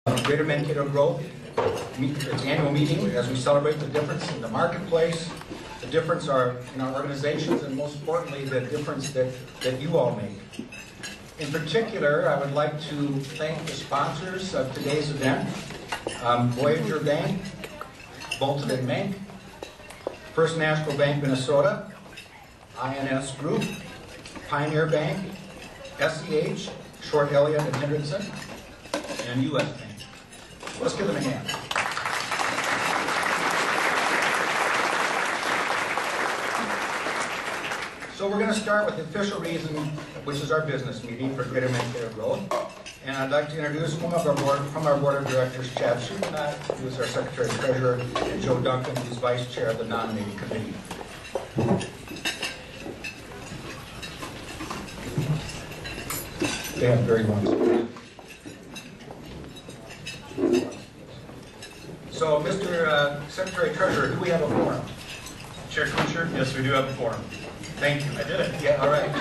Greater Mankato Growth, its annual meeting as we celebrate the difference in the marketplace, the difference in our organizations, and most importantly, the difference that you all make. In particular, I would like to thank the sponsors of today's event, Voyager Bank, Bolton and Mank, First National Bank Minnesota, INS Group, Pioneer Bank, SEH, Short Elliott and Hendrickson, and U.S. Bank. Let's give them a hand. So we're going to start with the official reason, which is our business meeting for Greater Mankato Growth. And I'd like to introduce from our board of directors, Chad Supernat, who is our secretary treasurer, and Joe Duncan, who's vice chair of the nominating committee. They have very long. So, Mr. Secretary Treasurer, do we have a quorum? Chair Kutcher, yes, we do have a quorum. Thank you. I did it. Yeah, all right.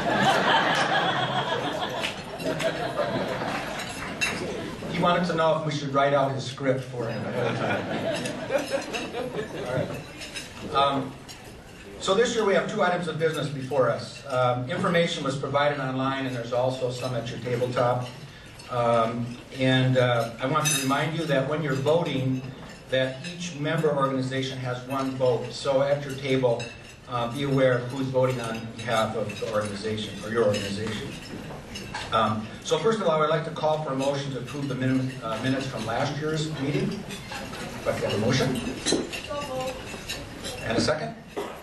He wanted to know if we should write out his script for him ahead of time. All right. So this year we have 2 items of business before us. Information was provided online, and there's also some at your tabletop. I want to remind you that when you're voting, that each member organization has 1 vote. So at your table, be aware of who's voting on behalf of the organization, or your organization. So first of all, I would like to call for a motion to approve the minutes from last year's meeting. If I could have a motion. And a second?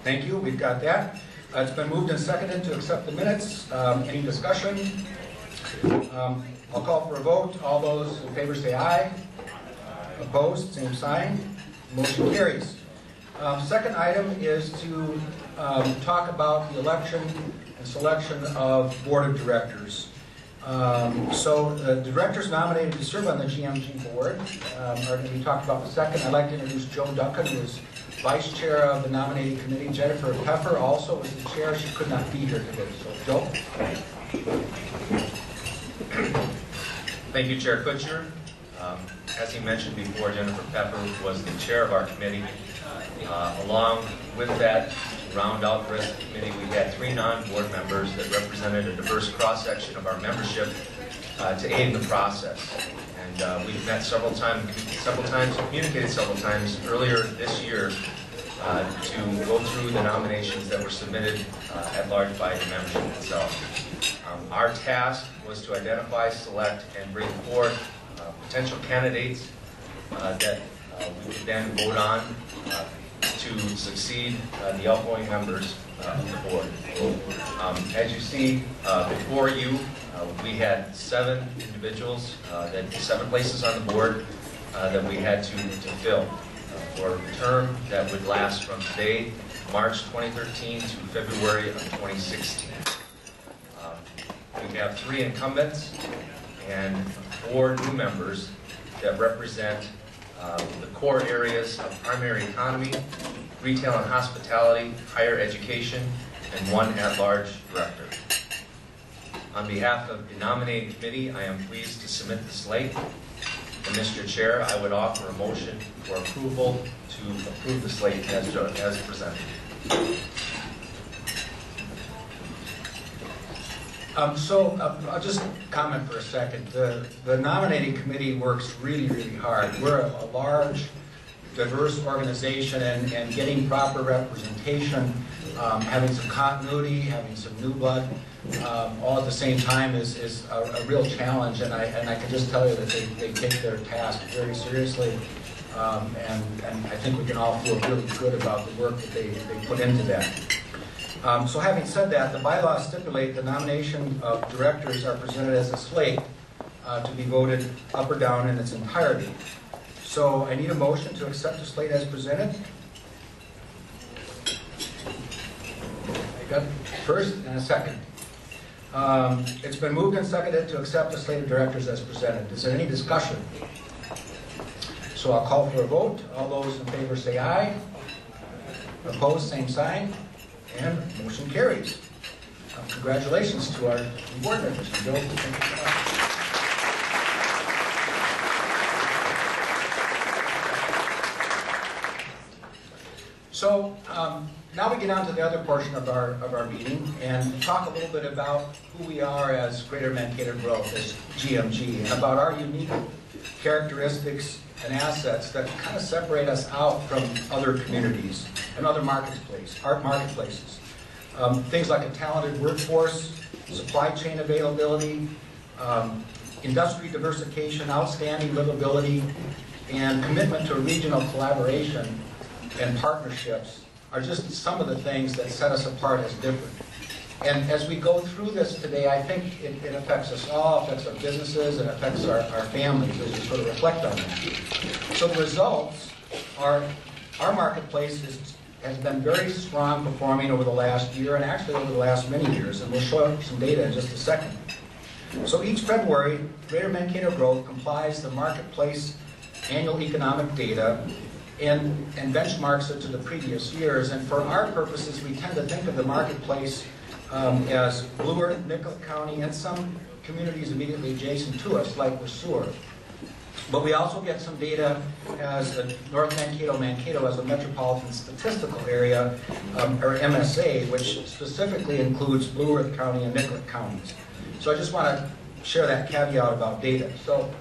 Thank you, we've got that. It's been moved and seconded to accept the minutes. Any discussion? I'll call for a vote. All those in favor say aye. Opposed, same sign. Motion carries. Second item is to talk about the election and selection of board of directors. So the directors nominated to serve on the GMG board are going to be talked about in a second. I'd like to introduce Joe Duncan, who is vice chair of the nominating committee. Jennifer Pfeffer also was the chair. She could not be here today. So, Joe. Thank you, Chair Kutcher. As he mentioned before, Jennifer Pfeffer was the chair of our committee. Along with that, to round out the rest of the committee, we had 3 non-board members that represented a diverse cross-section of our membership to aid in the process. And we've met several times, communicated several times earlier this year to go through the nominations that were submitted at large by the membership itself. Our task was to identify, select, and bring forward potential candidates that we would then vote on to succeed the outgoing members of the board. As you see before you, we had 7 individuals, 7 places on the board that we had to fill for a term that would last from today, March 2013, to February of 2016. We have 3 incumbents and 4 new members that represent the core areas of primary economy, retail and hospitality, higher education, and 1 at-large director. On behalf of the nominating committee, I am pleased to submit the slate. And Mr. Chair, I would offer a motion for approval to approve the slate as presented. I'll just comment for a second. The nominating committee works really, really hard. We're a large, diverse organization, and getting proper representation, having some continuity, having some new blood, all at the same time is a real challenge. And I can just tell you that they take their task very seriously, and I think we can all feel really good about the work that they put into that. So having said that, the bylaws stipulate the nomination of directors are presented as a slate to be voted up or down in its entirety. So I need a motion to accept the slate as presented. I got first and a second. It's been moved and seconded to accept the slate of directors as presented. Is there any discussion? So I'll call for a vote. All those in favor say aye. Opposed, same sign. And motion carries. Congratulations to our board members. Joe, thank you so much. So now we get on to the other portion of our meeting and talk a little bit about who we are as Greater Mankato Growth, as GMG, and about our unique characteristics and assets that kind of separate us out from other communities and other marketplaces. Things like a talented workforce, supply chain availability, industry diversification, outstanding livability, and commitment to regional collaboration and partnerships are just some of the things that set us apart as different. And as we go through this today, I think it affects us all, affects our businesses, and affects our families as we sort of reflect on that. So the results are, our marketplace has been very strong performing over the last year, and actually over the last many years, and we'll show some data in just a second. So each February, Greater Mankato Growth compiles the marketplace annual economic data and benchmarks it to the previous years. And for our purposes, we tend to think of the marketplace as Blue Earth, Nicollet County, and some communities immediately adjacent to us, like Lesueur. But we also get some data as North Mankato as a metropolitan statistical area, or MSA, which specifically includes Blue Earth County and Nicollet counties. So I just want to share that caveat about data. So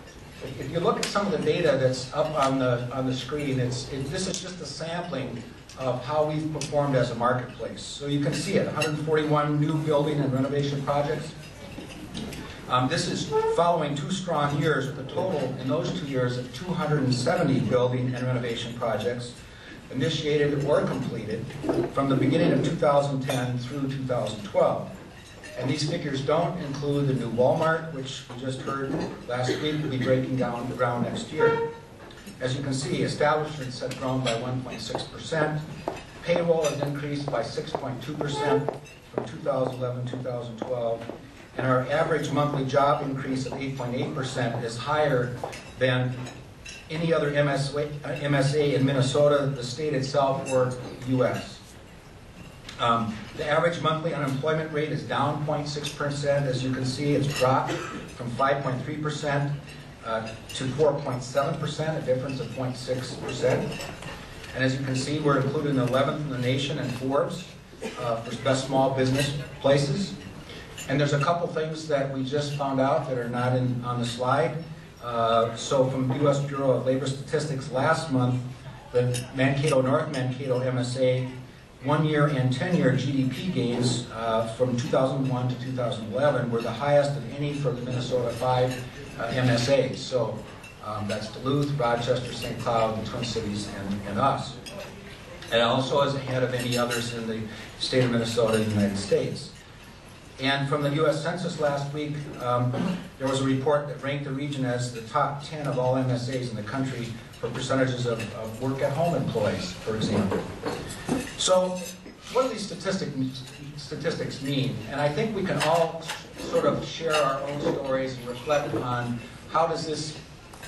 if you look at some of the data that's up on the screen, this is just a sampling of how we've performed as a marketplace. So you can see it, 141 new building and renovation projects. This is following 2 strong years with a total in those 2 years of 270 building and renovation projects initiated or completed from the beginning of 2010 through 2012. And these figures don't include the new Walmart, which we just heard last week will be breaking down the ground next year. As you can see, establishments have grown by 1.6%. Payroll has increased by 6.2% from 2011 to 2012. And our average monthly job increase of 8.8% is higher than any other MSA in Minnesota, the state itself, or U.S. The average monthly unemployment rate is down 0.6%. As you can see, it's dropped from 5.3% to 4.7%, a difference of 0.6%. And as you can see, we're included in the 11th in the nation in Forbes for best small business places. And there's a couple things that we just found out that are not on the slide. So from the U.S. Bureau of Labor Statistics last month, the North Mankato MSA 1-year and 10-year GDP gains from 2001 to 2011 were the highest of any for the Minnesota 5 MSAs. So that's Duluth, Rochester, St. Cloud, the Twin Cities, and us. And also is ahead of any others in the state of Minnesota and the United States. And from the U.S. Census last week, there was a report that ranked the region as the top 10 of all MSAs in the country for percentages of work-at-home employees, for example. So what do these statistics mean? And I think we can all sort of share our own stories and reflect on how does this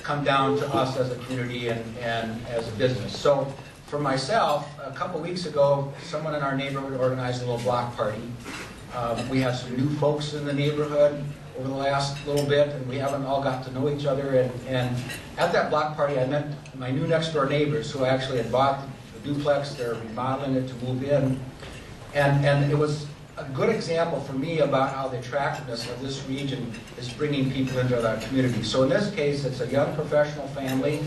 come down to us as a community and as a business. So for myself, a couple weeks ago, someone in our neighborhood organized a little block party. We have some new folks in the neighborhood over the last little bit, and we haven't all got to know each other. And at that block party, I met my new next-door neighbors who actually had bought the duplex. They're remodeling it to move in. And it was a good example for me about how the attractiveness of this region is bringing people into our community. So in this case, it's a young professional family.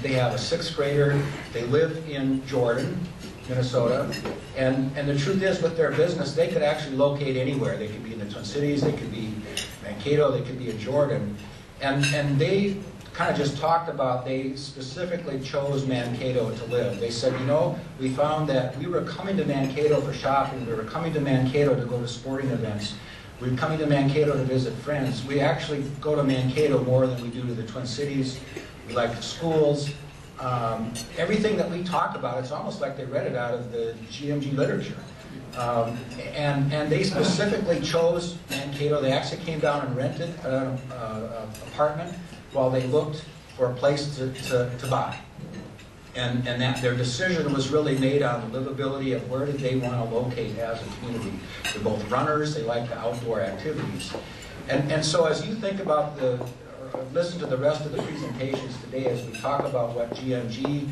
They have a 6th grader. They live in Jordan, Minnesota. And the truth is, with their business, they could actually locate anywhere. They could be in the Twin Cities, they could be Mankato, they could be in Jordan. And they kind of just talked about, they specifically chose Mankato to live. They said, you know, we found that we were coming to Mankato for shopping, we were coming to Mankato to go to sporting events, we were coming to Mankato to visit friends. We actually go to Mankato more than we do to the Twin Cities. We like the schools. Everything that we talk about, it's almost like they read it out of the GMG literature. And they specifically chose Mankato. They actually came down and rented an apartment while they looked for a place to buy. And that their decision was really made on the livability of where did they want to locate as a community. They're both runners, they like the outdoor activities. And so as you think about listen to the rest of the presentations today as we talk about what GMG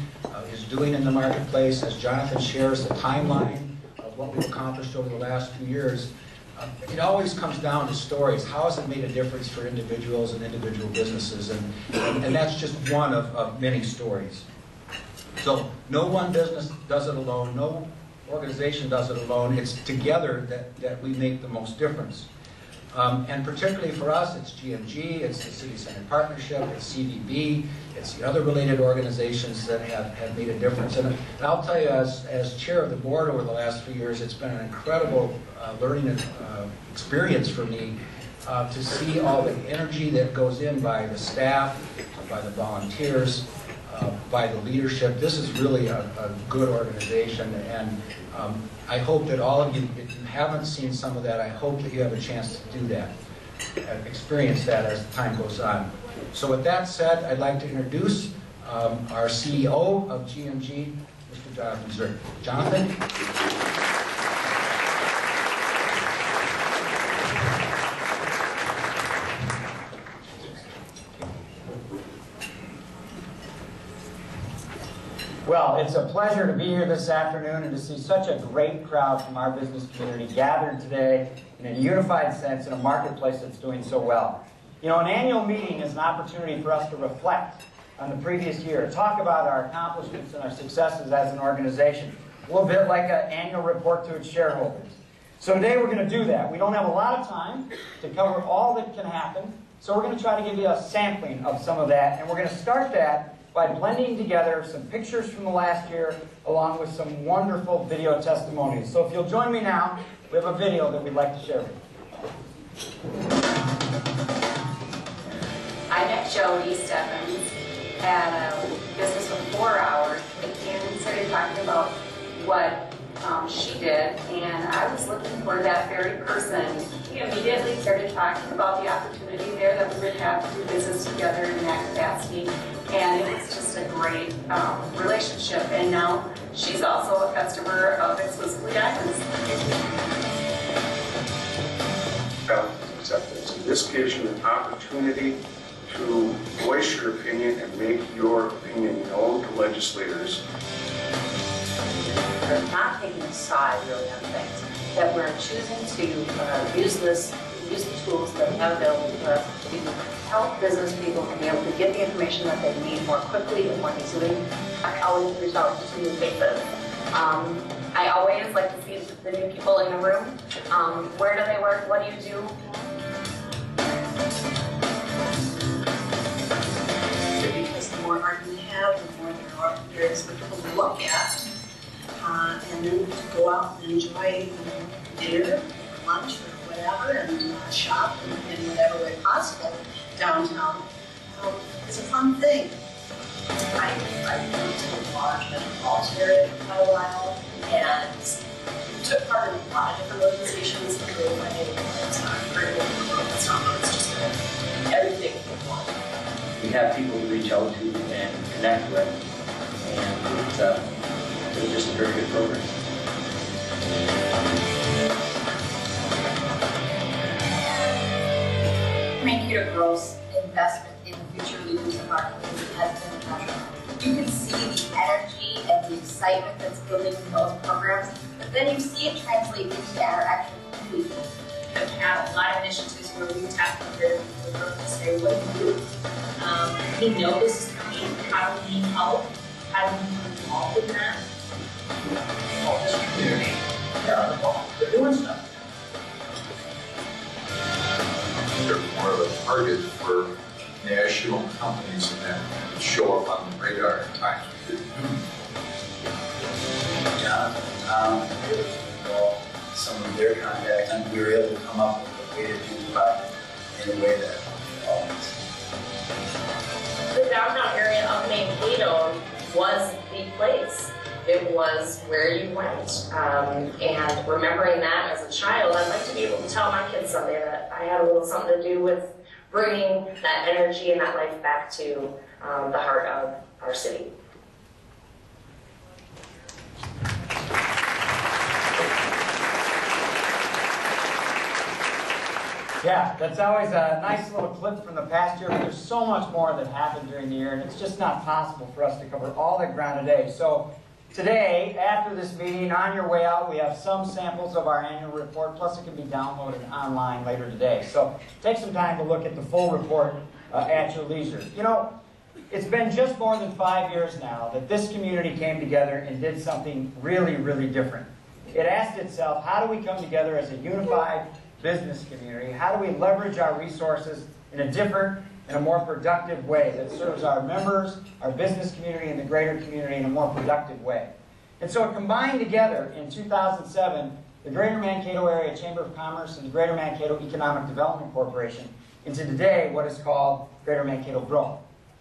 is doing in the marketplace, as Jonathan shares the timeline of what we've accomplished over the last 2 years. It always comes down to stories. How has it made a difference for individuals and individual businesses? And that's just one of many stories. So no one business does it alone. No organization does it alone. It's together that we make the most difference. And particularly for us, it's GMG, it's the City Center Partnership, it's CVB, it's the other related organizations that have made a difference. And I'll tell you, as chair of the board over the last 3 years, it's been an incredible learning experience for me to see all the energy that goes in by the staff, by the volunteers, by the leadership. This is really a good organization, and I hope that all of you, if you haven't seen some of that, I hope that you have a chance to do that, experience that as time goes on. So with that said, I'd like to introduce our CEO of GMG, Mr. Jonathan Zerk. Jonathan? Well, it's a pleasure to be here this afternoon and to see such a great crowd from our business community gathered today in a unified sense in a marketplace that's doing so well. You know, an annual meeting is an opportunity for us to reflect on the previous year, talk about our accomplishments and our successes as an organization, a little bit like an annual report to its shareholders. So today we're going to do that. We don't have a lot of time to cover all that can happen, so we're going to try to give you a sampling of some of that, and we're going to start that by blending together some pictures from the last year along with some wonderful video testimonies. So if you'll join me now, we have a video that we'd like to share with you. I met Jody Stephens at a business for 4 hours, and we started talking about what she did, and I was looking for that very person. We immediately started talking about the opportunity there that we would have to do business together in that capacity, and it was just a great relationship. And now she's also a customer of Exclusively Diamonds. Acceptance. And this gives you an opportunity to voice your opinion and make your opinion known to legislators. We're not taking a side really on things, that we're choosing to use the tools that we have available to us to help business people to be able to get the information that they need more quickly and more easily. I always reach out to new faces. I always like to see the new people in the room. Where do they work? What do you do? Because the more art we have, the more there is for people to look at. And then to go out and enjoy dinner, or lunch, or whatever, and shop in whatever way possible downtown. It's a fun thing. I've been to a large metropolitan area for quite a while, and took part in a lot of different organizations, including my neighborhood, it's just everything for one. We have people to reach out to and connect with, and it's just a very good program. Mankato Growth's investment in the future leaders of our community has been immeasurable. You can see the energy and the excitement that's building in those programs, but then you see it translate into our actual community. We've had a lot of initiatives where we tap into the growth and say, what do you do? We know this is coming. How do we help? How do we become involved in that? All this community, they're involved. They're doing stuff. They're more of a target for national companies and then show up on the radar in times we didn't. Jonathan, some of their contacts, and we were able to come up with a way to do the project in a way that always. The downtown area of Mankato was the place. It was where you went. And remembering that as a child, I'd like to be able to tell my kids someday that I had a little something to do with bringing that energy and that life back to the heart of our city. Yeah, that's always a nice little clip from the past year, but there's so much more that happened during the year, and it's just not possible for us to cover all that ground today. So today, after this meeting, on your way out, we have some samples of our annual report, plus it can be downloaded online later today. So take some time to look at the full report at your leisure. You know, it's been just more than 5 years now that this community came together and did something really, really different. It asked itself, how do we come together as a unified business community? How do we leverage our resources in a different and a more productive way that serves our members, our business community, and the greater community in a more productive way? And so it combined together in 2007 the Greater Mankato Area Chamber of Commerce and the Greater Mankato Economic Development Corporation into today what is called Greater Mankato Growth.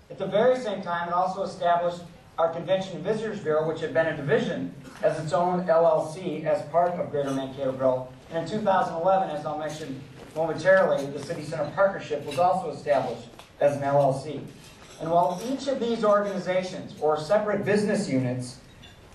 At the very same time, it also established our Convention and Visitors Bureau, which had been a division as its own LLC as part of Greater Mankato Growth. And in 2011, as I'll mention momentarily, the City Center Partnership was also established as an LLC. And while each of these organizations or separate business units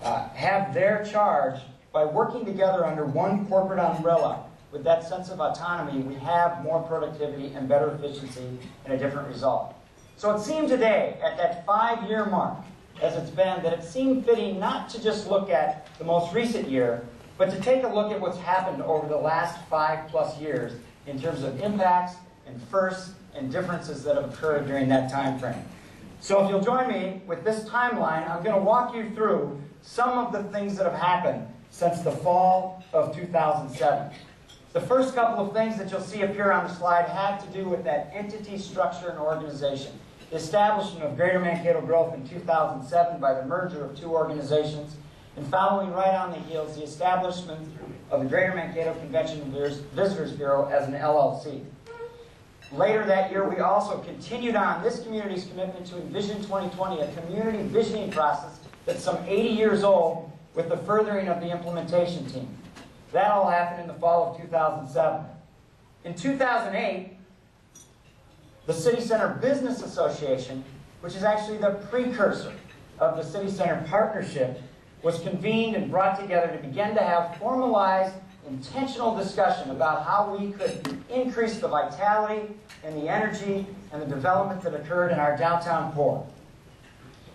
have their charge, by working together under one corporate umbrella with that sense of autonomy, we have more productivity and better efficiency and a different result. So it seemed today, at that 5-year mark, as it's been, that it seemed fitting not to just look at the most recent year, but to take a look at what's happened over the last 5+ years in terms of impacts and firsts and differences that have occurred during that time frame. So if you'll join me with this timeline, I'm going to walk you through some of the things that have happened since the fall of 2007. The first couple of things that you'll see appear on the slide have to do with that entity structure and organization. The establishment of Greater Mankato Growth in 2007 by the merger of two organizations, and following right on the heels, the establishment of the Greater Mankato Convention and Visitors Bureau as an LLC. Later that year, we also continued on this community's commitment to Envision 2020, a community visioning process that's some 80 years old, with the furthering of the implementation team. That all happened in the fall of 2007. In 2008, the City Center Business Association, which is actually the precursor of the City Center Partnership, was convened and brought together to begin to have formalized, intentional discussion about how we could increase the vitality and the energy and the development that occurred in our downtown core.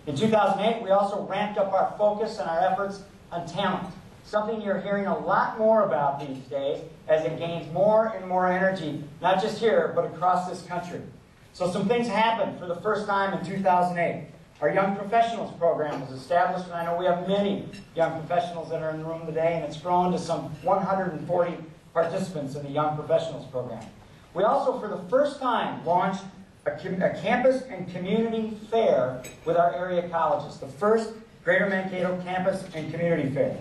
In 2008, we also ramped up our focus and our efforts on talent, something you're hearing a lot more about these days as it gains more and more energy, not just here, but across this country. So some things happened for the first time in 2008. Our Young Professionals program was established, and I know we have many young professionals that are in the room today, and it's grown to some 140 participants in the Young Professionals program. We also, for the first time, launched a campus and community fair with our area colleges, the first Greater Mankato Campus and Community Fair.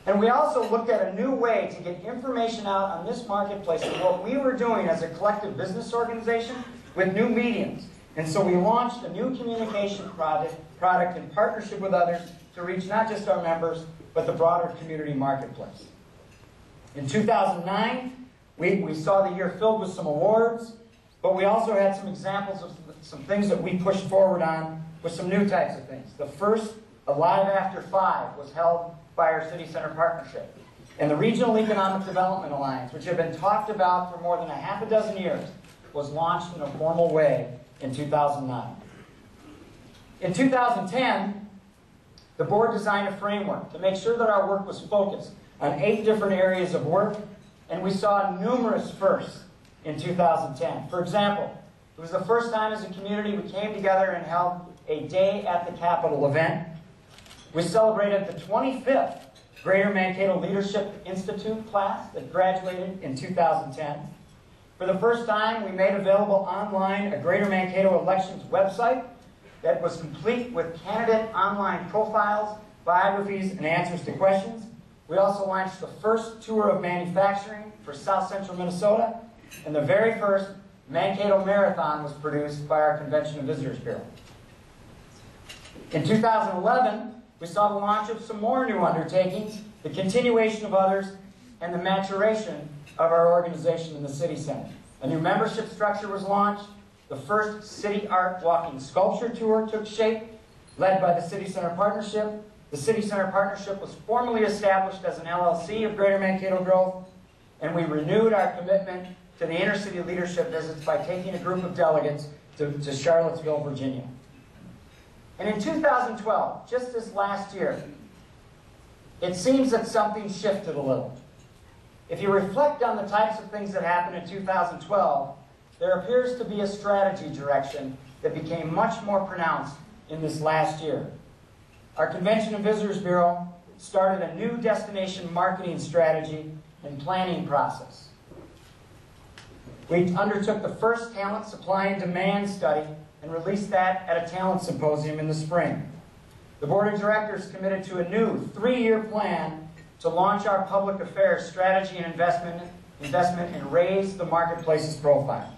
And we also looked at a new way to get information out on this marketplace and what we were doing as a collective business organization with new mediums. And so we launched a new communication product in partnership with others to reach not just our members, but the broader community marketplace. In 2009, we saw the year filled with some awards, but we also had some examples of some things that we pushed forward on with some new types of things. The first, Alive After 5, was held by our City Center Partnership. And the Regional Economic Development Alliance, which had been talked about for more than a half a dozen years, was launched in a formal way in 2009. In 2010, the board designed a framework to make sure that our work was focused on 8 different areas of work, and we saw numerous firsts in 2010. For example, it was the first time as a community we came together and held a Day at the Capitol event. We celebrated the 25th Greater Mankato Leadership Institute class that graduated in 2010. For the first time, we made available online a Greater Mankato Elections website that was complete with candidate online profiles, biographies, and answers to questions. We also launched the first tour of manufacturing for South Central Minnesota, and the very first Mankato Marathon was produced by our Convention and Visitors Bureau. In 2011, we saw the launch of some more new undertakings, the continuation of others, and the maturation of our organization in the City Center. A new membership structure was launched. The first City Art Walking Sculpture Tour took shape, led by the City Center Partnership. The City Center Partnership was formally established as an LLC of Greater Mankato Growth, and we renewed our commitment to the inner city leadership visits by taking a group of delegates to Charlottesville, Virginia. And in 2012, just this last year, it seems that something shifted a little. If you reflect on the types of things that happened in 2012, there appears to be a strategy direction that became much more pronounced in this last year. Our Convention and Visitors Bureau started a new destination marketing strategy and planning process. We undertook the first talent supply and demand study and released that at a talent symposium in the spring. The board of directors committed to a new 3-year plan to launch our public affairs strategy and investment and raise the marketplace's profile.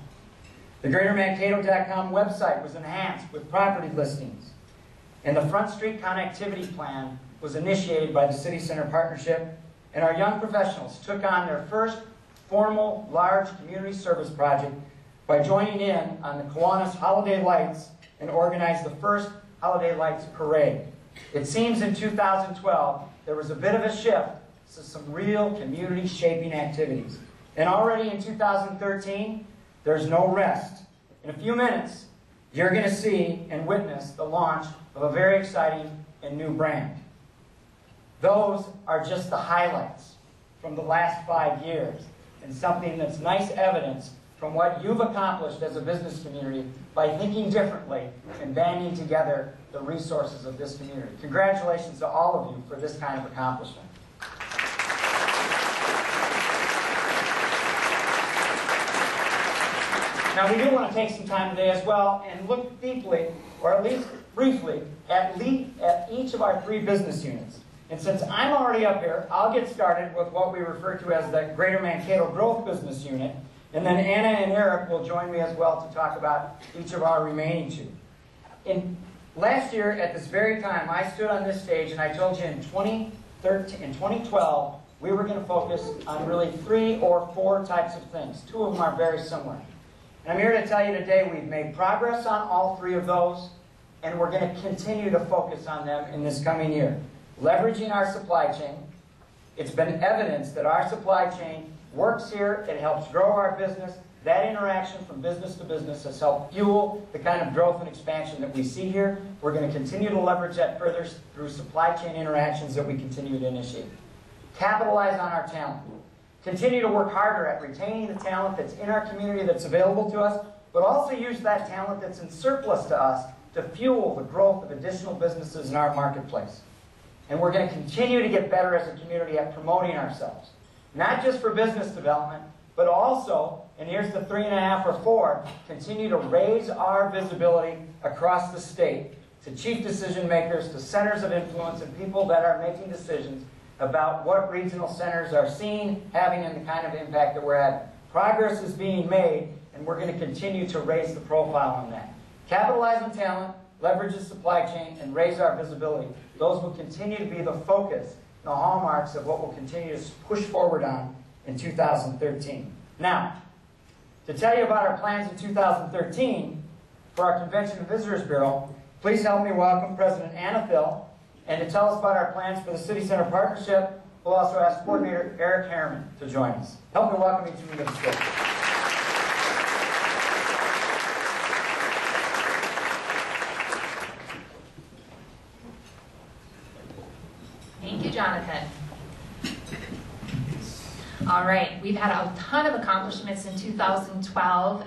The GreaterMankato.com website was enhanced with property listings, and the Front Street Connectivity Plan was initiated by the City Center Partnership, and our young professionals took on their first formal large community service project by joining in on the Kiwanis Holiday Lights and organized the first Holiday Lights Parade. It seems in 2012 there was a bit of a shift to some real community shaping activities. And already in 2013, there's no rest. In a few minutes, you're going to see and witness the launch of a very exciting and new brand. Those are just the highlights from the last 5 years, and something that's nice evidence from what you've accomplished as a business community by thinking differently and banding together the resources of this community. Congratulations to all of you for this kind of accomplishment. Now, we do want to take some time today as well and look deeply, or at least briefly, at each of our 3 business units. And since I'm already up here, I'll get started with what we refer to as the Greater Mankato Growth Business Unit. And then Anna and Eric will join me as well to talk about each of our remaining 2. Last year, at this very time, I stood on this stage and I told you in 2012, we were going to focus on really 3 or 4 types of things. 2 of them are very similar. And I'm here to tell you today we've made progress on all 3 of those, and we're going to continue to focus on them in this coming year. Leveraging our supply chain. It's been evidence that our supply chain works here. It helps grow our business. That interaction from business to business has helped fuel the kind of growth and expansion that we see here. We're going to continue to leverage that further through supply chain interactions that we continue to initiate. Capitalize on our talent. Continue to work harder at retaining the talent that's in our community that's available to us, but also use that talent that's in surplus to us to fuel the growth of additional businesses in our marketplace. And we're going to continue to get better as a community at promoting ourselves. Not just for business development, but also, and here's the 3.5 or 4, continue to raise our visibility across the state to chief decision makers, to centers of influence, and people that are making decisions about what regional centers are seeing, having, and the kind of impact that we're having. Progress is being made, and we're going to continue to raise the profile on that. Capitalize on talent, leverage the supply chain, and raise our visibility. Those will continue to be the focus, the hallmarks of what we'll continue to push forward on in 2013. Now, to tell you about our plans in 2013 for our Convention and Visitors Bureau, please help me welcome President Anna Thill, and to tell us about our plans for the City Center Partnership, we'll also ask Coordinator Eric Harriman to join us. Help me welcome each of you to the stage. Thank you, Jonathan. All right, we've had a ton of accomplishments in 2012,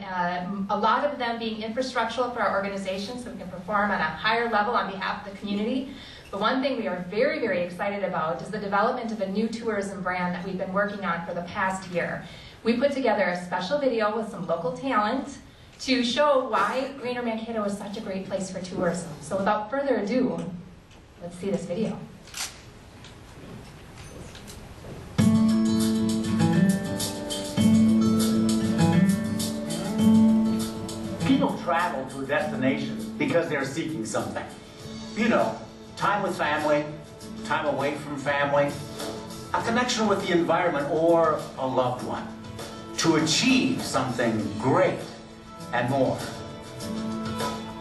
a lot of them being infrastructural for our organization so we can perform at a higher level on behalf of the community. The one thing we are very, very excited about is the development of a new tourism brand that we've been working on for the past year. We put together a special video with some local talent to show why Greater Mankato is such a great place for tourism. So without further ado, let's see this video. People travel to a destination because they're seeking something. You know, time with family, time away from family, a connection with the environment or a loved one, to achieve something great and more.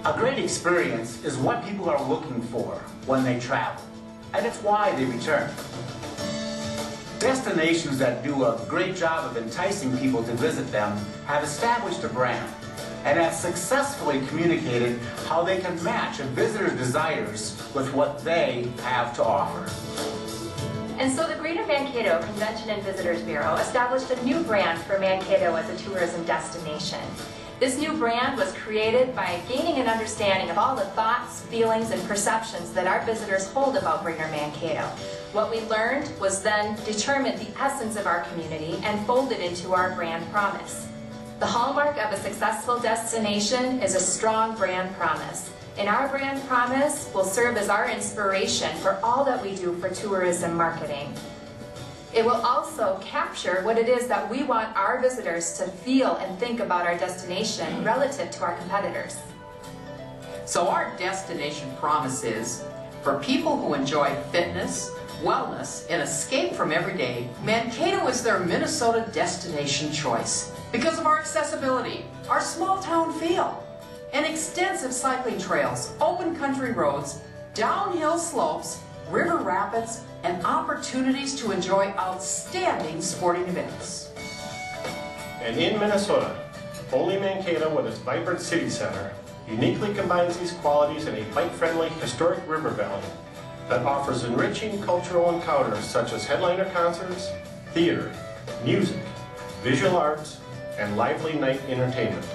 A great experience is what people are looking for when they travel, and it's why they return. Destinations that do a great job of enticing people to visit them have established a brand and have successfully communicated how they can match a visitor's desires with what they have to offer. And so the Greater Mankato Convention and Visitors Bureau established a new brand for Mankato as a tourism destination. This new brand was created by gaining an understanding of all the thoughts, feelings, and perceptions that our visitors hold about Greater Mankato. What we learned was then determined the essence of our community and folded into our brand promise. The hallmark of a successful destination is a strong brand promise. And our brand promise will serve as our inspiration for all that we do for tourism marketing. It will also capture what it is that we want our visitors to feel and think about our destination relative to our competitors. So our destination promise is, for people who enjoy fitness, wellness, and escape from everyday, Mankato is their Minnesota destination choice because of our accessibility, our small town feel, and extensive cycling trails, open country roads, downhill slopes, river rapids, and opportunities to enjoy outstanding sporting events. And in Minnesota, only Mankato with its vibrant city center uniquely combines these qualities in a bike-friendly historic river valley that offers enriching cultural encounters such as headliner concerts, theater, music, visual arts, and lively night entertainment.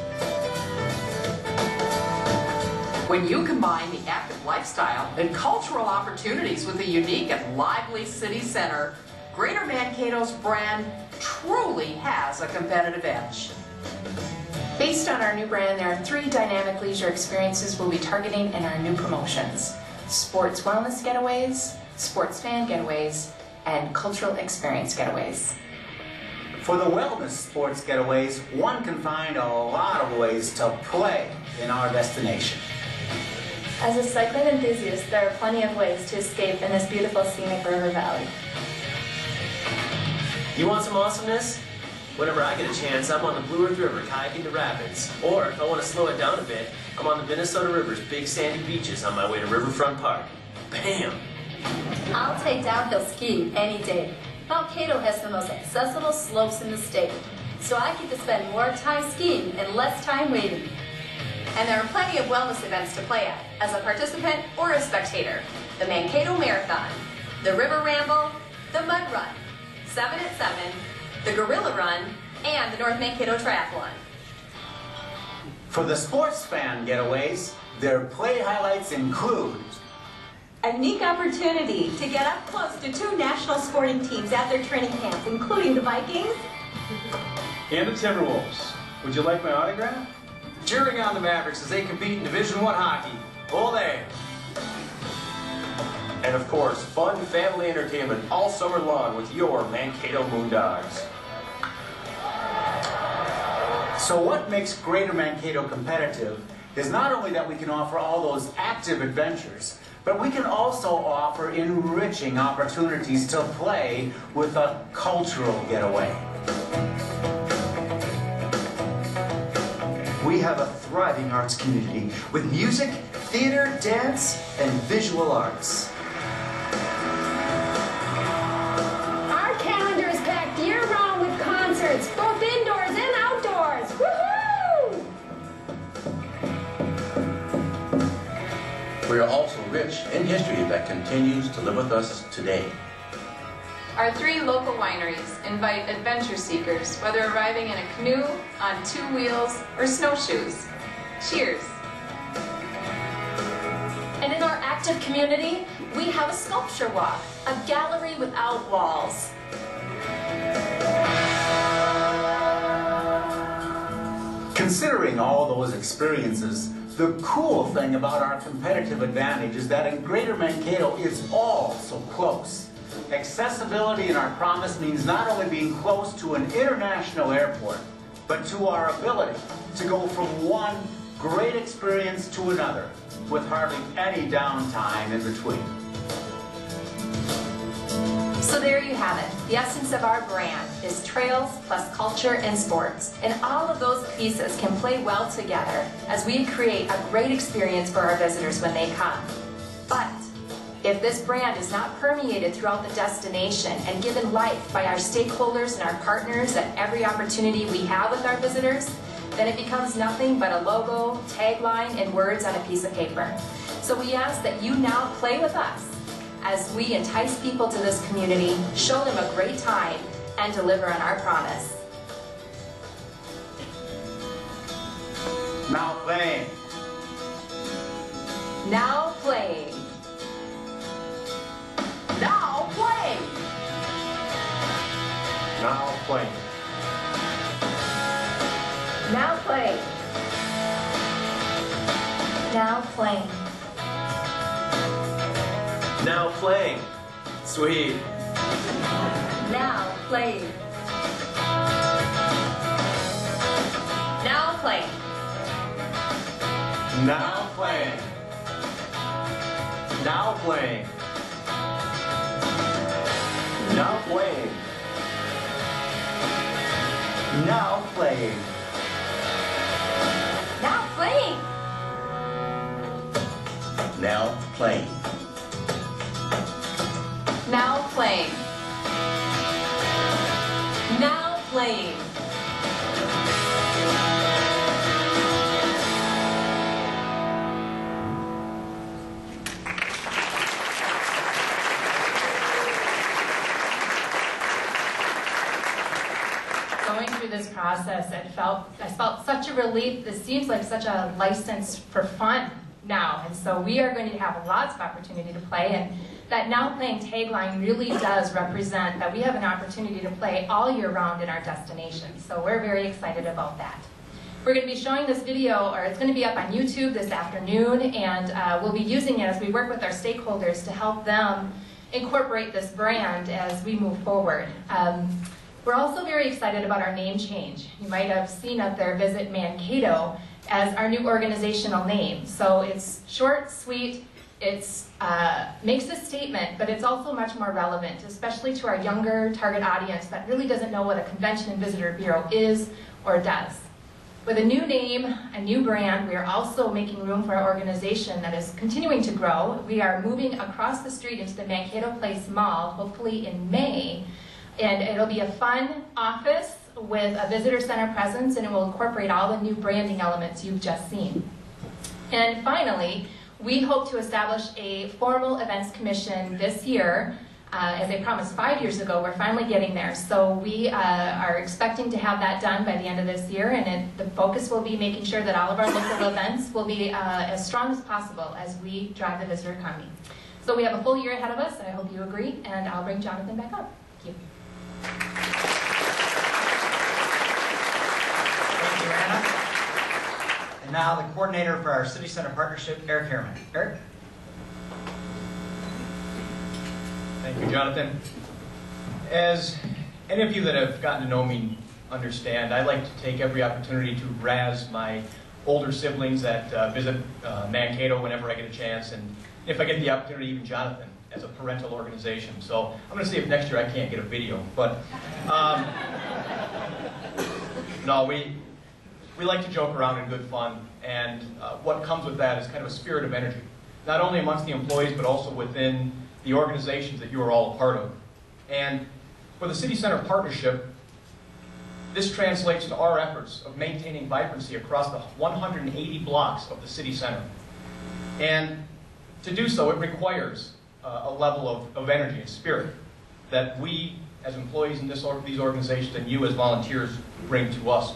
When you combine the active lifestyle and cultural opportunities with a unique and lively city center, Greater Mankato's brand truly has a competitive edge. Based on our new brand, there are 3 dynamic leisure experiences we'll be targeting in our new promotions: sports wellness getaways, sports fan getaways, and cultural experience getaways. For the wellness sports getaways, one can find a lot of ways to play in our destination. As a cycling enthusiast, there are plenty of ways to escape in this beautiful scenic river valley. You want some awesomeness? Whenever I get a chance, I'm on the Blue Earth River kayaking to rapids. Or, if I want to slow it down a bit, I'm on the Minnesota River's big sandy beaches on my way to Riverfront Park. Bam! I'll take downhill skiing any day. Mankato has the most accessible slopes in the state, so I get to spend more time skiing and less time waiting. And there are plenty of wellness events to play at, as a participant or a spectator. The Mankato Marathon, the River Ramble, the Mud Run, 7 at 7, the Gorilla Run, and the North Mankato Triathlon. For the sports fan getaways, their play highlights include a unique opportunity to get up close to 2 national sporting teams at their training camp, including the Vikings And the Timberwolves. Would you like my autograph? Cheering on the Mavericks as they compete in Division I hockey. Ole! And of course, fun family entertainment all summer long with your Mankato Moondogs. So what makes Greater Mankato competitive is not only that we can offer all those active adventures, but we can also offer enriching opportunities to play with a cultural getaway. We have a thriving arts community with music, theater, dance, and visual arts. Our calendar is packed year-round with concerts, both indoors and outdoors. Woohoo! We are also rich in history that continues to live with us today. Our 3 local wineries invite adventure seekers, whether arriving in a canoe, on 2 wheels, or snowshoes. Cheers! And in our active community, we have a sculpture walk, a gallery without walls. Considering all those experiences, the cool thing about our competitive advantage is that in Greater Mankato it's all so close. Accessibility in our promise means not only being close to an international airport, but to our ability to go from one great experience to another with hardly any downtime in between. So there you have it. The essence of our brand is trails plus culture and sports. And all of those pieces can play well together as we create a great experience for our visitors when they come. But If this brand is not permeated throughout the destination and given life by our stakeholders and our partners at every opportunity we have with our visitors, then it becomes nothing but a logo, tagline, and words on a piece of paper. So we ask that you now play with us as we entice people to this community, show them a great time, and deliver on our promise. Now playing. Now playing. Now playing. Now playing. Now playing. Now playing. Now playing. Sweet. Now playing. Now playing. Now playing. Now playing. Now playing. Now playing. Now playing. Now playing. Now playing. Now playing. Going through this process, I felt such a relief. This seems like such a license for fun now, and so we are going to have lots of opportunity to play, and that Now Playing tagline really does represent that we have an opportunity to play all year round in our destination, so we're very excited about that. We're going to be showing this video, or it's going to be up on YouTube this afternoon, and we'll be using it as we work with our stakeholders to help them incorporate this brand as we move forward. We're also very excited about our name change. You might have seen up there, Visit Mankato, as our new organizational name. So it's short, sweet, it makes a statement, but it's also much more relevant, especially to our younger target audience that really doesn't know what a Convention and Visitor Bureau is or does. With a new name, a new brand, we are also making room for our organization that is continuing to grow. We are moving across the street into the Mankato Place Mall, hopefully in May, and it'll be a fun office with a visitor center presence, and it will incorporate all the new branding elements you've just seen. And finally, we hope to establish a formal events commission this year. As I promised 5 years ago, we're finally getting there. So we are expecting to have that done by the end of this year, and the focus will be making sure that all of our local events will be as strong as possible as we drive the visitor economy. So we have a full year ahead of us, and I hope you agree, and I'll bring Jonathan back up. Thank you. Thank you, Anna. And now the coordinator for our City Center Partnership, Eric Harriman. Eric? Thank you, Jonathan. As any of you that have gotten to know me understand, I like to take every opportunity to razz my older siblings that visit Mankato whenever I get a chance, and if I get the opportunity, even Jonathan, as a parental organization. So I'm going to see if next year I can't get a video. But no, we like to joke around in good fun, and what comes with that is kind of a spirit of energy, not only amongst the employees, but also within the organizations that you are all a part of. And for the City Center Partnership, this translates to our efforts of maintaining vibrancy across the 180 blocks of the city center. And to do so, it requires a level of energy and spirit that we, as employees in these organizations, and you as volunteers, bring to us.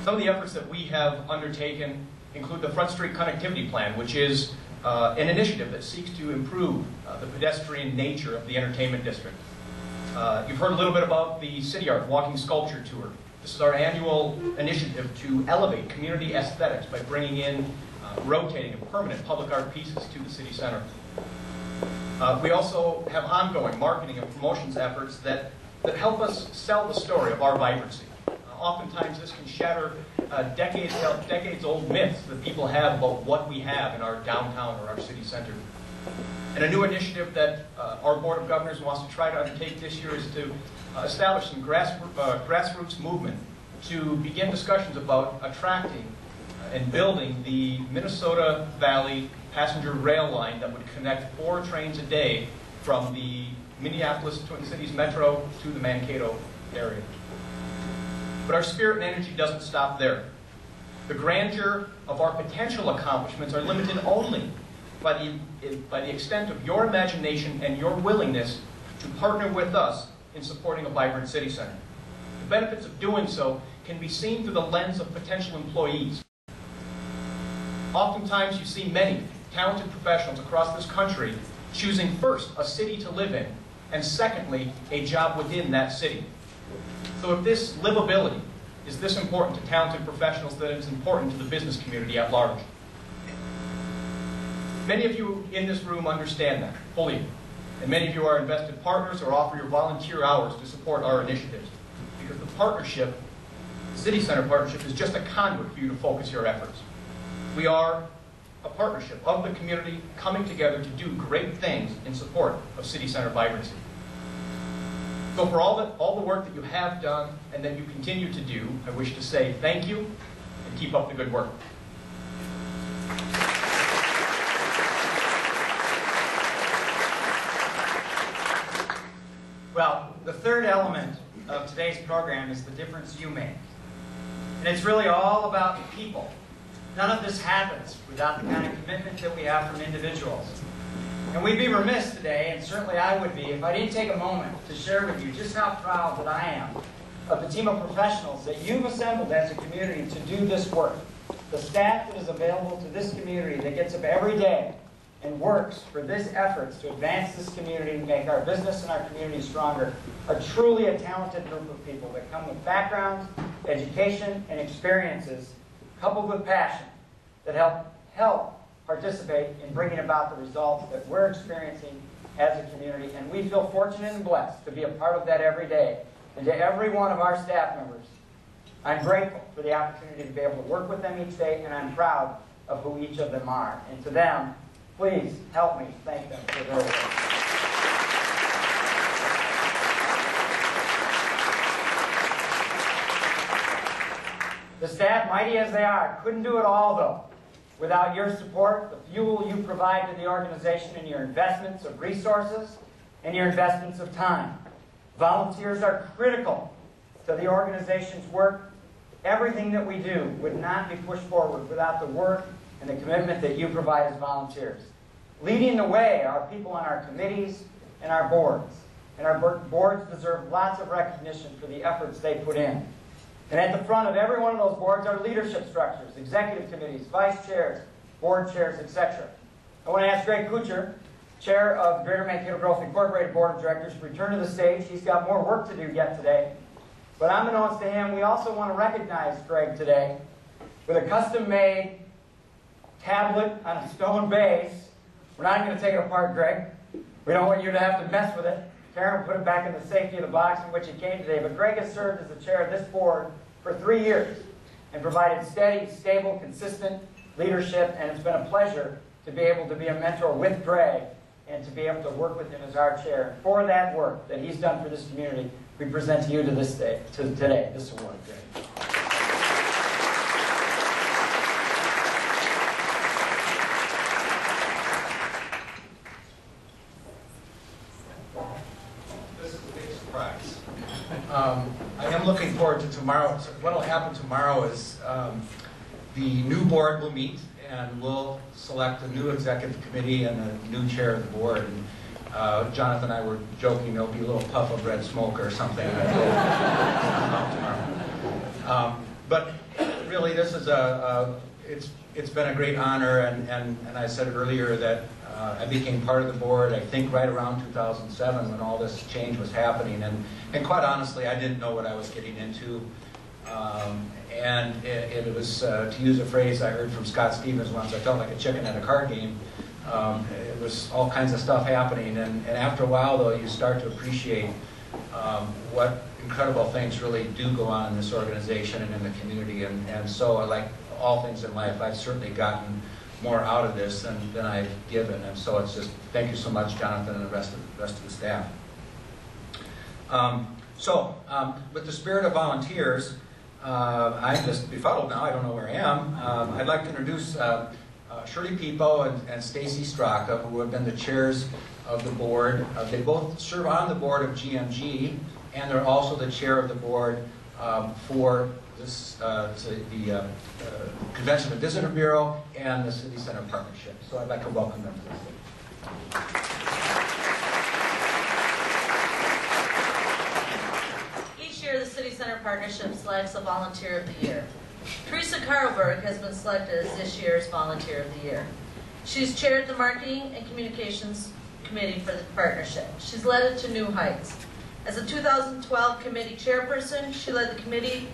Some of the efforts that we have undertaken include the Front Street Connectivity Plan, which is an initiative that seeks to improve the pedestrian nature of the entertainment district. You've heard a little bit about the City Art Walking Sculpture Tour. This is our annual initiative to elevate community aesthetics by bringing in rotating and permanent public art pieces to the city center. We also have ongoing marketing and promotions efforts that help us sell the story of our vibrancy. Oftentimes this can shatter decades-old myths that people have about what we have in our downtown or our city center. And a new initiative that our Board of Governors wants to try to undertake this year is to establish some grassroots movement to begin discussions about attracting and building the Minnesota Valley passenger rail line that would connect 4 trains a day from the Minneapolis Twin Cities Metro to the Mankato area. But our spirit and energy doesn't stop there. The grandeur of our potential accomplishments are limited only by the extent of your imagination and your willingness to partner with us in supporting a vibrant city center. The benefits of doing so can be seen through the lens of potential employees. Oftentimes you see many talented professionals across this country choosing first a city to live in, and secondly, a job within that city. So if this livability is this important to talented professionals, then it's important to the business community at large. Many of you in this room understand that fully, and many of you are invested partners or offer your volunteer hours to support our initiatives, because the partnership, the City Center partnership, is just a conduit for you to focus your efforts. We are a partnership of the community coming together to do great things in support of City Center vibrancy. So for all the work that you have done and that you continue to do, I wish to say thank you and keep up the good work. Well, the third element of today's program is the difference you make. And it's really all about the people. None of this happens without the kind of commitment that we have from individuals. And we'd be remiss today, and certainly I would be, if I didn't take a moment to share with you just how proud that I am of the team of professionals that you've assembled as a community to do this work. The staff that is available to this community that gets up every day and works for this efforts to advance this community, make our business and our community stronger, are truly a talented group of people that come with backgrounds, education, and experiences coupled with passion that help participate in bringing about the results that we're experiencing as a community. And we feel fortunate and blessed to be a part of that every day. And to every one of our staff members, I'm grateful for the opportunity to be able to work with them each day, and I'm proud of who each of them are. And to them, please help me thank them for their work. The staff, mighty as they are, couldn't do it all, though, without your support, the fuel you provide to the organization, and your investments of resources and your investments of time. Volunteers are critical to the organization's work. Everything that we do would not be pushed forward without the work and the commitment that you provide as volunteers. Leading the way are people on our committees and our boards. And our boards deserve lots of recognition for the efforts they put in. And at the front of every one of those boards are leadership structures, executive committees, vice chairs, board chairs, etc. I want to ask Greg Kuchar, chair of Greater Mankato Growth Incorporated Board of Directors, to return to the stage. He's got more work to do yet today. But unbeknownst to him, we also want to recognize Greg today with a custom-made tablet on a stone base. We're not going to take it apart, Greg. We don't want you to have to mess with it. Karen put it back in the safety of the box in which it came today. But Greg has served as the chair of this board for 3 years and provided steady, stable, consistent leadership. And it's been a pleasure to be able to be a mentor with Greg and to be able to work with him as our chair. For that work that he's done for this community, we present to you to this day, to today, this award, Greg. I am looking forward to tomorrow. So what will happen tomorrow is the new board will meet and we'll select a new executive committee and a new chair of the board. And Jonathan and I were joking there'll be a little puff of red smoke or something tomorrow. But really, this is it's been a great honor, and I said earlier that I became part of the board, I think, right around 2007 when all this change was happening. And quite honestly, I didn't know what I was getting into. And it was, to use a phrase I heard from Scott Stevens once, I felt like a chicken at a card game. It was all kinds of stuff happening. And after a while, though, you start to appreciate what incredible things really do go on in this organization and in the community. And so, like all things in life, I've certainly gotten more out of this than I've given. And so it's just, thank you so much, Jonathan, and the rest of the staff. With the spirit of volunteers, I'm just befuddled now. I don't know where I am. I'd like to introduce Shirley Peepo and Stacy Straka, who have been the chairs of the board. They both serve on the board of GMG, and they're also the chair of the board for this, the Convention and Visitor Bureau and the City Center Partnership. So I'd like to welcome them to the stage. Each year, the City Center Partnership selects a Volunteer of the Year. Teresa Karlberg has been selected as this year's Volunteer of the Year. She's chaired the Marketing and Communications Committee for the partnership. She's led it to new heights. As a 2012 committee chairperson, she led the committee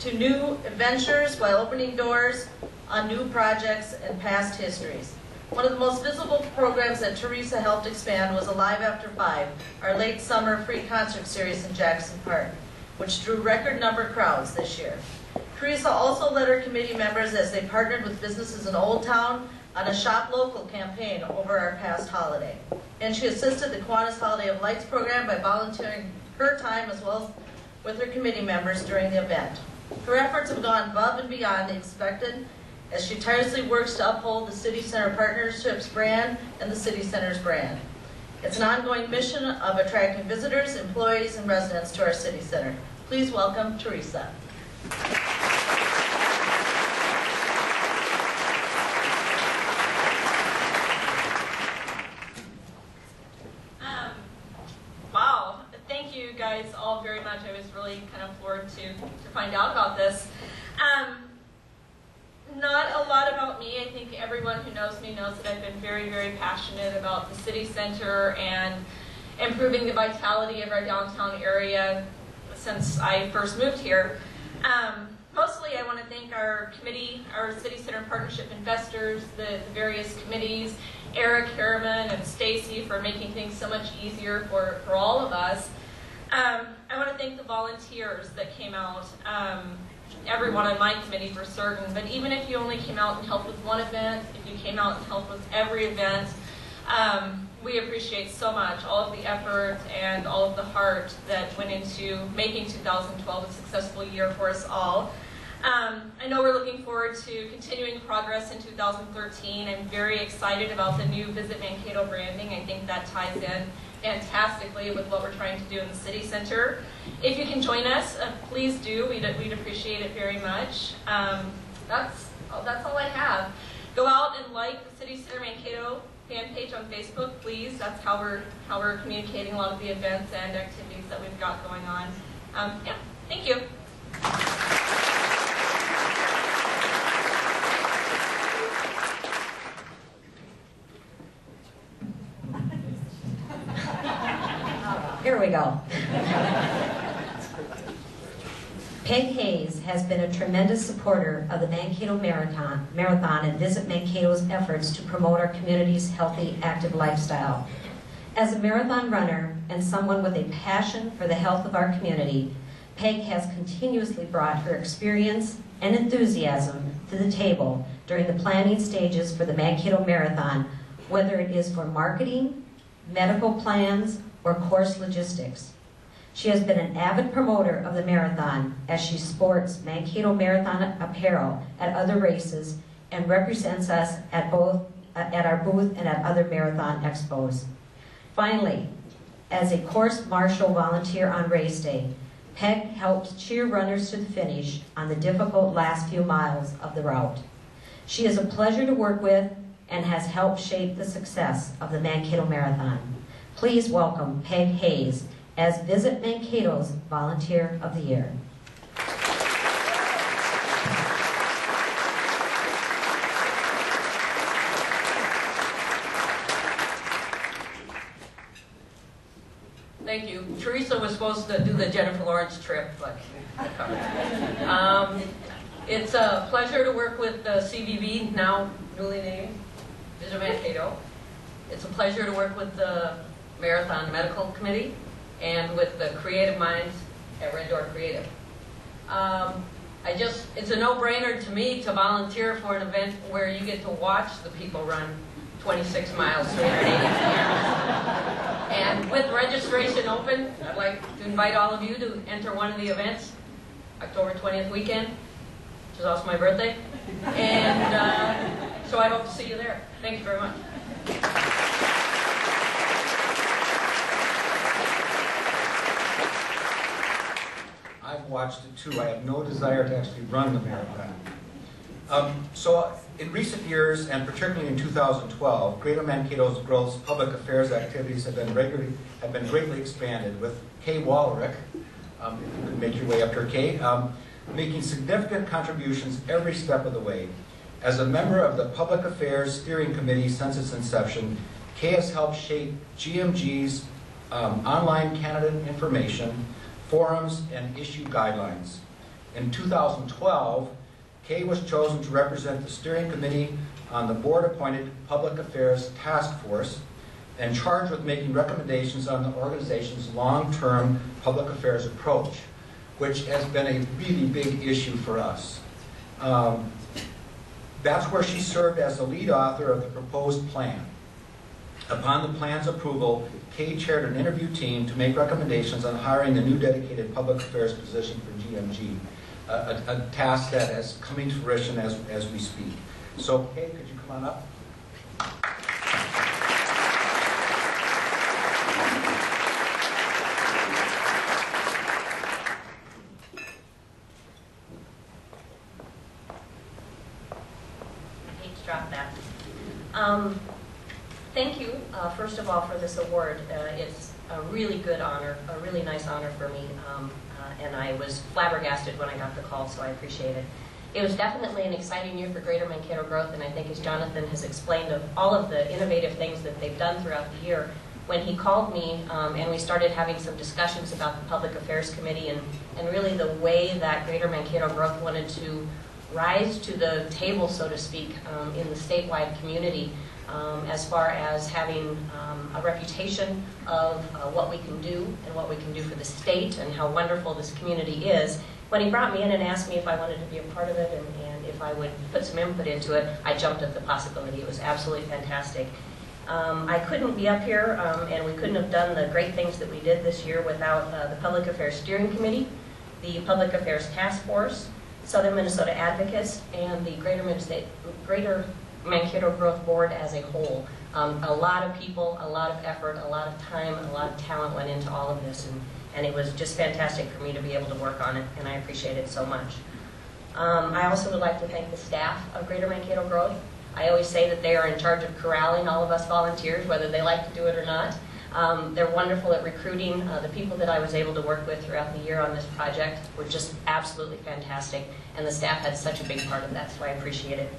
to new adventures while opening doors on new projects and past histories. One of the most visible programs that Teresa helped expand was Alive After 5, our late summer free concert series in Jackson Park, which drew record number crowds this year. Teresa also led her committee members as they partnered with businesses in Old Town on a Shop Local campaign over our past holiday. And she assisted the Kiwanis Holiday of Lights program by volunteering her time as well as with her committee members during the event. Her efforts have gone above and beyond the expected as she tirelessly works to uphold the City Center Partnerships brand and the City Center's brand. It's an ongoing mission of attracting visitors, employees, and residents to our City Center. Please welcome Teresa. Wow, thank you guys all very much. I was really kind of floored to find out about this. Not a lot about me. I think everyone who knows me knows that I've been very, very passionate about the city center and improving the vitality of our downtown area since I first moved here. Mostly I want to thank our committee, our City Center Partnership investors, the various committees, Eric, Harriman, and Stacy for making things so much easier for all of us. I want to thank the volunteers that came out, everyone on my committee for certain, but even if you only came out and helped with one event, if you came out and helped with every event, we appreciate so much all of the effort and all of the heart that went into making 2012 a successful year for us all. I know we're looking forward to continuing progress in 2013. I'm very excited about the new Visit Mankato branding. I think that ties in fantastically with what we're trying to do in the city center. If you can join us, please do. We'd appreciate it very much. That's all I have. Go out and like the City Center Mankato fan page on Facebook, please. That's how we're communicating a lot of the events and activities that we've got going on. Yeah, thank you. Here we go. Peg Hayes has been a tremendous supporter of the Mankato Marathon and Visit Mankato's efforts to promote our community's healthy, active lifestyle. As a marathon runner and someone with a passion for the health of our community, Peg has continuously brought her experience and enthusiasm to the table during the planning stages for the Mankato Marathon, whether it is for marketing, medical plans, or course logistics. She has been an avid promoter of the marathon as she sports Mankato Marathon apparel at other races and represents us at both at our booth and at other marathon expos. Finally, as a course marshal volunteer on race day, Peg helps cheer runners to the finish on the difficult last few miles of the route. She is a pleasure to work with and has helped shape the success of the Mankato Marathon. Please welcome Peg Hayes as Visit Mankato's Volunteer of the Year. Thank you. Teresa was supposed to do the Jennifer Lawrence trip, but it's a pleasure to work with the CVB, now newly named Visit Mankato. It's a pleasure to work with the Marathon Medical Committee and with the creative minds at Red Door Creative. It's a no-brainer to me to volunteer for an event where you get to watch the people run 26 miles, 380 meters. And with registration open, I'd like to invite all of you to enter one of the events, October 20th weekend, which is also my birthday. And So I hope to see you there. Thank you very much. I've watched it too. I have no desire to actually run the marathon. In recent years, and particularly in 2012, Greater Mankato Growth's public affairs activities have been greatly expanded, with Kay Wallerick, if you could make your way up here, Kay, making significant contributions every step of the way. As a member of the Public Affairs Steering Committee since its inception, Kay has helped shape GMG's online candidate information, forums, and issue guidelines. In 2012, Kay was chosen to represent the steering committee on the board-appointed Public Affairs Task Force and charged with making recommendations on the organization's long-term public affairs approach, which has been a really big issue for us. That's where she served as the lead author of the proposed plan. Upon the plan's approval, Kay chaired an interview team to make recommendations on hiring the new dedicated public affairs position for GMG, a task that is coming to fruition as we speak. So, Kay, could you come on up? I hate to drop that. Thank you, first of all, for this award. It's a really good honor, a really nice honor for me, and I was flabbergasted when I got the call, so I appreciate it. It was definitely an exciting year for Greater Mankato Growth, and I think, as Jonathan has explained, of all of the innovative things that they've done throughout the year, when he called me and we started having some discussions about the Public Affairs Committee and really the way that Greater Mankato Growth wanted to rise to the table, so to speak, in the statewide community, as far as having a reputation of what we can do and what we can do for the state and how wonderful this community is. When he brought me in and asked me if I wanted to be a part of it and if I would put some input into it, I jumped at the possibility. It was absolutely fantastic. I couldn't be up here and we couldn't have done the great things that we did this year without the Public Affairs Steering Committee, the Public Affairs Task Force, Southern Minnesota Advocates, and the Greater Mankato Growth Board as a whole. A lot of people, a lot of effort, a lot of time, a lot of talent went into all of this, and it was just fantastic for me to be able to work on it, and I appreciate it so much. I also would like to thank the staff of Greater Mankato Growth. I always say that they are in charge of corralling all of us volunteers, whether they like to do it or not. They're wonderful at recruiting. The people that I was able to work with throughout the year on this project were just absolutely fantastic, and the staff had such a big part of that, so I appreciate it.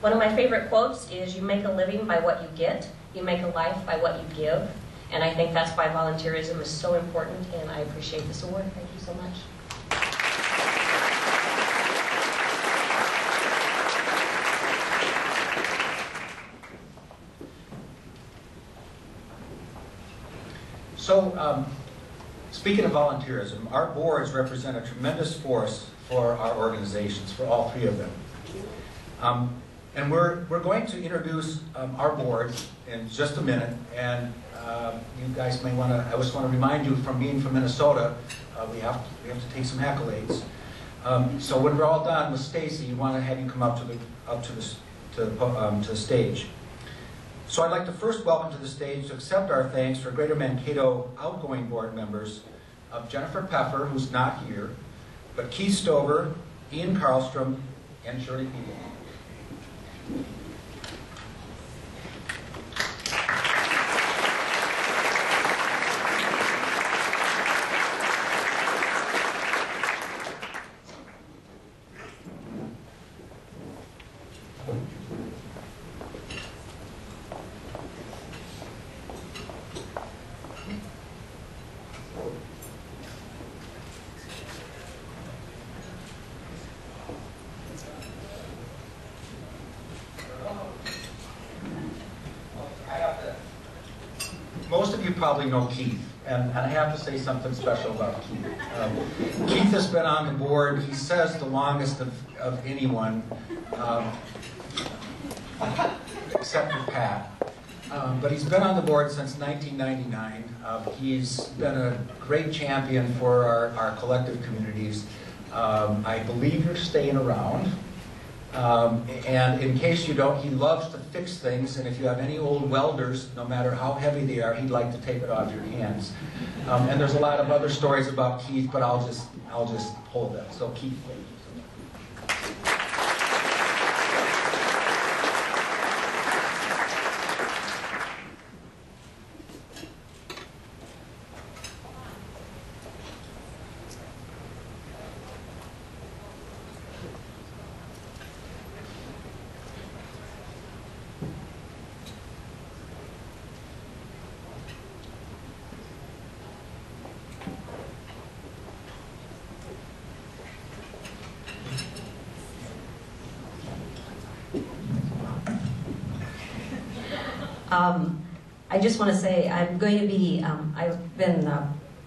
One of my favorite quotes is, "You make a living by what you get, you make a life by what you give." And I think that's why volunteerism is so important, and I appreciate this award. Thank you so much. So, speaking of volunteerism, our boards represent a tremendous force for our organizations, for all three of them. And we're going to introduce our boards in just a minute, and you guys may want to, I just want to remind you, from being from Minnesota, we have to take some accolades. So when we're all done with Stacy, we want to have you come up to the stage. So I'd like to first welcome to the stage to accept our thanks for Greater Mankato outgoing board members of Jennifer Pfeffer, who's not here, but Keith Stover, Ian Karlstrom, and Shirley Peeble. Most of you probably know Keith, and I have to say something special about Keith. Keith has been on the board, he says, the longest of anyone, except for Pat. But he's been on the board since 1999. He's been a great champion for our collective communities. I believe you're staying around. And in case you don't, he loves to fix things, and if you have any old welders, no matter how heavy they are, he'd like to take it off your hands. And there's a lot of other stories about Keith, but I'll just hold them. So Keith, please. I just want to say I'm going to be, I've been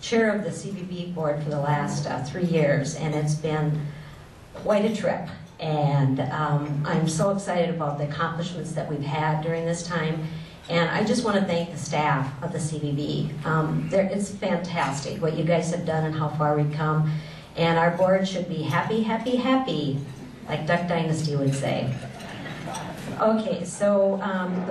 chair of the CBB board for the last 3 years, and it's been quite a trip. And I'm so excited about the accomplishments that we've had during this time. And I just want to thank the staff of the CBB. It's fantastic what you guys have done and how far we've come. And our board should be happy, happy, happy, like Duck Dynasty would say. Okay, so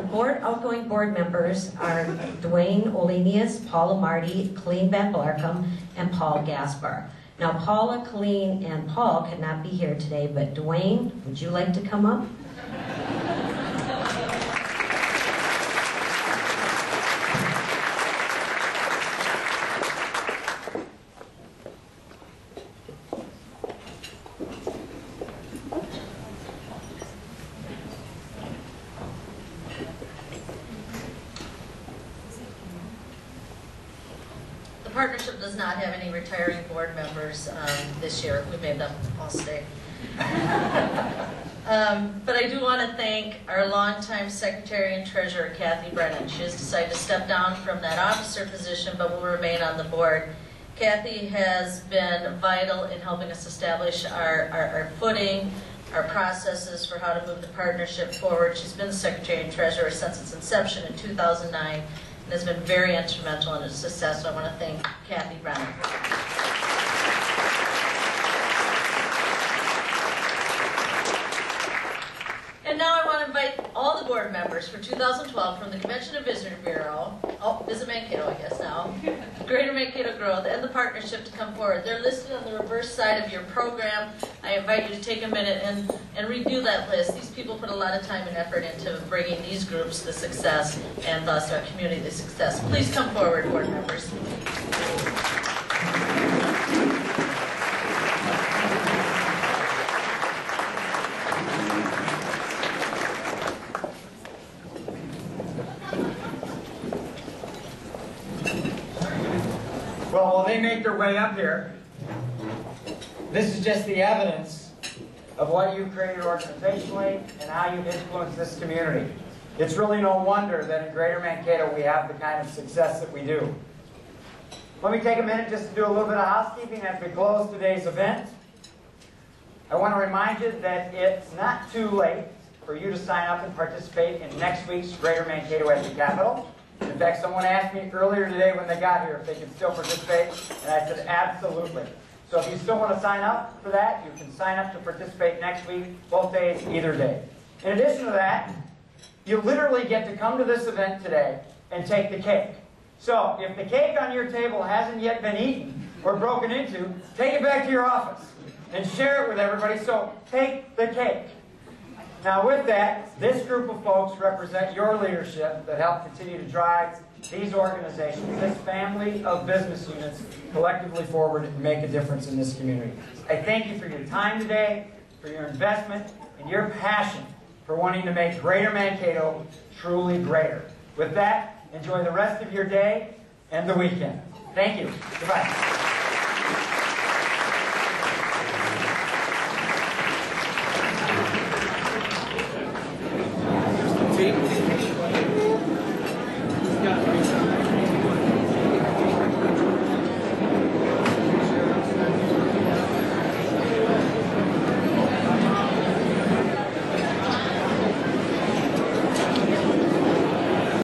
the outgoing board members are Dwayne Olenius, Paula Marty, Colleen Van Blarkum, and Paul Gaspar. Now, Paula, Colleen, and Paul cannot be here today, but Dwayne, would you like to come up? The partnership does not have any retiring board members this year. We made them all stay. But I do want to thank our longtime secretary and treasurer, Kathy Brennan. She has decided to step down from that officer position, but will remain on the board. Kathy has been vital in helping us establish our footing, our processes for how to move the partnership forward. She's been the secretary and treasurer since its inception in 2009. And has been very instrumental in its success, so I want to thank Kathy Brennan. And now I want to invite all the board members for 2012 from the Convention and Visitor Bureau, Visit Mankato I guess now, Greater Mankato Growth, and the partnership to come forward. They're listed on the reverse side of your program. I invite you to take a minute and review that list. These people put a lot of time and effort into bringing these groups to success, and thus our community to success. Please come forward, board members. Well, while they make their way up here, this is just the evidence of what you've created organizationally and how you've influenced this community. It's really no wonder that in Greater Mankato we have the kind of success that we do. Let me take a minute just to do a little bit of housekeeping as we close today's event. I want to remind you that it's not too late for you to sign up and participate in next week's Greater Mankato at the Capitol. In fact, someone asked me earlier today when they got here if they could still participate, and I said absolutely. So if you still want to sign up for that, you can sign up to participate next week, both days, either day. In addition to that, you literally get to come to this event today and take the cake. So if the cake on your table hasn't yet been eaten or broken into, take it back to your office and share it with everybody. So take the cake. Now with that, this group of folks represent your leadership that help continue to drive these organizations, this family of business units, collectively forward and make a difference in this community. I thank you for your time today, for your investment, and your passion for wanting to make Greater Mankato truly greater. With that, enjoy the rest of your day and the weekend. Thank you. Goodbye.